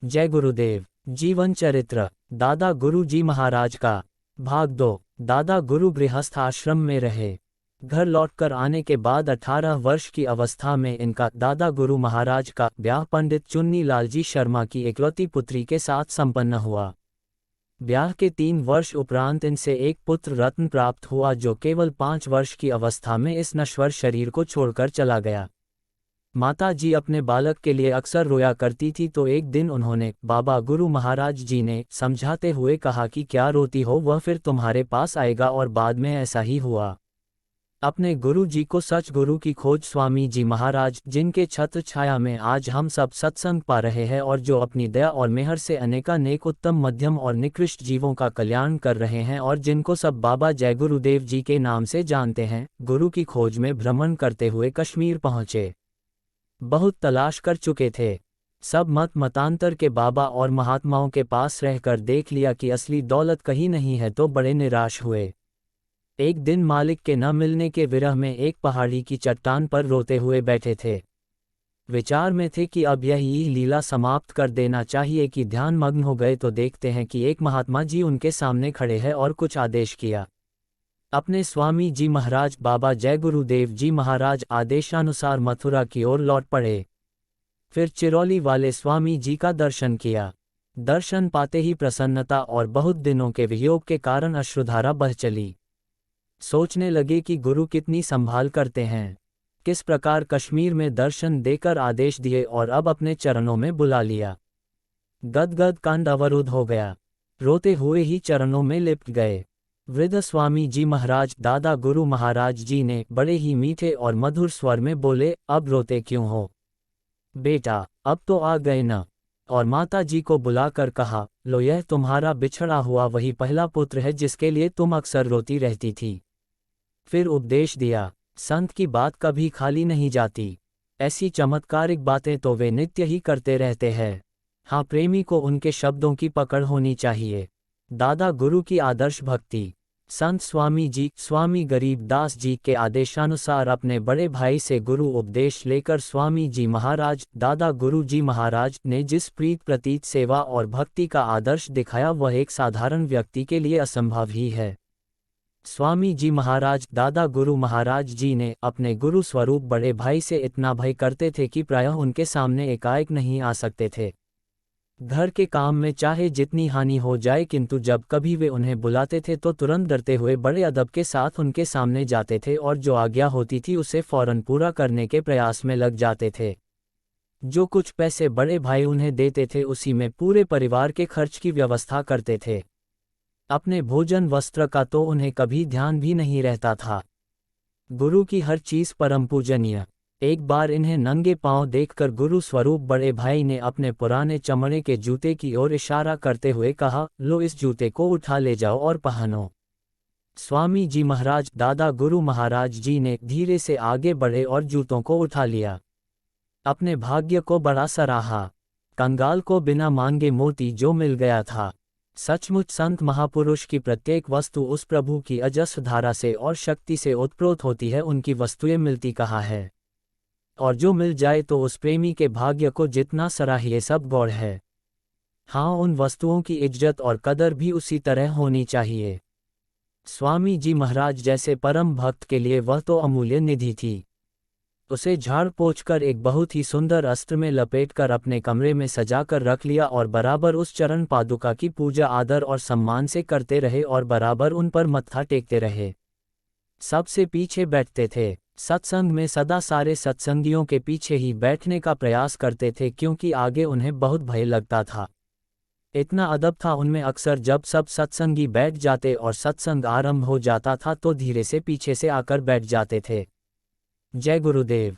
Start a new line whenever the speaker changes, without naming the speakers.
जय गुरुदेव। जीवन चरित्र। दादा गुरु जी महाराज का। भाग 2। दादा गुरु गृहस्थ आश्रम में रहे। घर लौटकर आने के बाद 18 वर्ष की अवस्था में इनका दादा गुरु महाराज का ब्याह पंडित चुन्नी लालजी शर्मा की इकलौती पुत्री के साथ संपन्न हुआ। ब्याह के 3 वर्ष उपरांत इनसे एक पुत्र रत्न प्राप्त हुआ जो केवल 5 वर्ष की अवस्था में इस नश्वर शरीर को छोड़कर चला गया। माता जी अपने बालक के लिए अक्सर रोया करती थी, तो एक दिन उन्होंने बाबा गुरु महाराज जी ने समझाते हुए कहा कि क्या रोती हो, वह फिर तुम्हारे पास आएगा। और बाद में ऐसा ही हुआ। अपने गुरु जी को सच गुरु की खोज स्वामी जी महाराज, जिनके छत्र छाया में आज हम सब सत्संग पा रहे हैं और जो अपनी दया और मेहर से अनेकानेक उत्तम मध्यम और निकृष्ट जीवों का कल्याण कर रहे हैं और जिनको सब बाबा जय गुरुदेव जी के नाम से जानते हैं, गुरु की खोज में भ्रमण करते हुए कश्मीर पहुँचे। बहुत तलाश कर चुके थे। सब मतांतर के बाबा और महात्माओं के पास रहकर देख लिया कि असली दौलत कहीं नहीं है, तो बड़े निराश हुए। एक दिन मालिक के न मिलने के विरह में एक पहाड़ी की चट्टान पर रोते हुए बैठे थे। विचार में थे कि अब यही लीला समाप्त कर देना चाहिए कि ध्यान मग्न हो गए तो देखते हैं कि एक महात्मा जी उनके सामने खड़े हैं और कुछ आदेश किया। अपने स्वामी जी महाराज बाबा जय गुरुदेव जी महाराज आदेशानुसार मथुरा की ओर लौट पड़े। फिर चिरौली वाले स्वामी जी का दर्शन किया। दर्शन पाते ही प्रसन्नता और बहुत दिनों के वियोग के कारण अश्रुधारा बह चली। सोचने लगे कि गुरु कितनी संभाल करते हैं, किस प्रकार कश्मीर में दर्शन देकर आदेश दिए और अब अपने चरणों में बुला लिया। गदगद कंठ अवरुद्ध हो गया। रोते हुए ही चरणों में लिपट गए। वृद्ध स्वामी जी महाराज दादा गुरु महाराज जी ने बड़े ही मीठे और मधुर स्वर में बोले, अब रोते क्यों हो बेटा, अब तो आ गए न। और माता जी को बुलाकर कहा, लो यह तुम्हारा बिछड़ा हुआ वही पहला पुत्र है जिसके लिए तुम अक्सर रोती रहती थी। फिर उपदेश दिया, संत की बात कभी खाली नहीं जाती। ऐसी चमत्कारिक बातें तो वे नित्य ही करते रहते हैं। हाँ, प्रेमी को उनके शब्दों की पकड़ होनी चाहिए। दादा गुरु की आदर्श भक्ति। संत स्वामी जी स्वामी गरीबदास जी के आदेशानुसार अपने बड़े भाई से गुरु उपदेश लेकर स्वामी जी महाराज दादा गुरु जी महाराज ने जिस प्रीत प्रतीत सेवा और भक्ति का आदर्श दिखाया वह एक साधारण व्यक्ति के लिए असंभव ही है। स्वामी जी महाराज दादा गुरु महाराज जी ने अपने गुरु स्वरूप बड़े भाई से इतना भय करते थे कि प्रायः उनके सामने एकाएक नहीं आ सकते थे। घर के काम में चाहे जितनी हानि हो जाए, किंतु जब कभी वे उन्हें बुलाते थे तो तुरंत डरते हुए बड़े अदब के साथ उनके सामने जाते थे और जो आज्ञा होती थी उसे फौरन पूरा करने के प्रयास में लग जाते थे। जो कुछ पैसे बड़े भाई उन्हें देते थे उसी में पूरे परिवार के खर्च की व्यवस्था करते थे। अपने भोजन वस्त्र का तो उन्हें कभी ध्यान भी नहीं रहता था। गुरु की हर चीज परम पूजनीय। एक बार इन्हें नंगे पांव देखकर गुरु स्वरूप बड़े भाई ने अपने पुराने चमड़े के जूते की ओर इशारा करते हुए कहा, लो इस जूते को उठा ले जाओ और पहनो। स्वामी जी महाराज दादा गुरु महाराज जी ने धीरे से आगे बढ़े और जूतों को उठा लिया। अपने भाग्य को बड़ा सराहा। कंगाल को बिना मांगे मोती जो मिल गया था। सचमुच संत महापुरुष की प्रत्येक वस्तु उस प्रभु की अजस्र धारा से और शक्ति से उत्प्रोत होती है, उनकी वस्तुएं मिलती कहाँ है। और जो मिल जाए तो उस प्रेमी के भाग्य को जितना सराहिए सब गौड़ है। हाँ, उन वस्तुओं की इज्जत और कदर भी उसी तरह होनी चाहिए। स्वामी जी महाराज जैसे परम भक्त के लिए वह तो अमूल्य निधि थी। उसे झाड़ पोंछ कर एक बहुत ही सुंदर अस्त्र में लपेटकर अपने कमरे में सजाकर रख लिया और बराबर उस चरण पादुका की पूजा आदर और सम्मान से करते रहे और बराबर उन पर मत्था टेकते रहे। सबसे पीछे बैठते थे। सत्संग में सदा सारे सत्संगियों के पीछे ही बैठने का प्रयास करते थे, क्योंकि आगे उन्हें बहुत भय लगता था। इतना अदब था उनमें, अक्सर जब सब सत्संगी बैठ जाते और सत्संग आरंभ हो जाता था तो धीरे से पीछे से आकर बैठ जाते थे। जय गुरुदेव।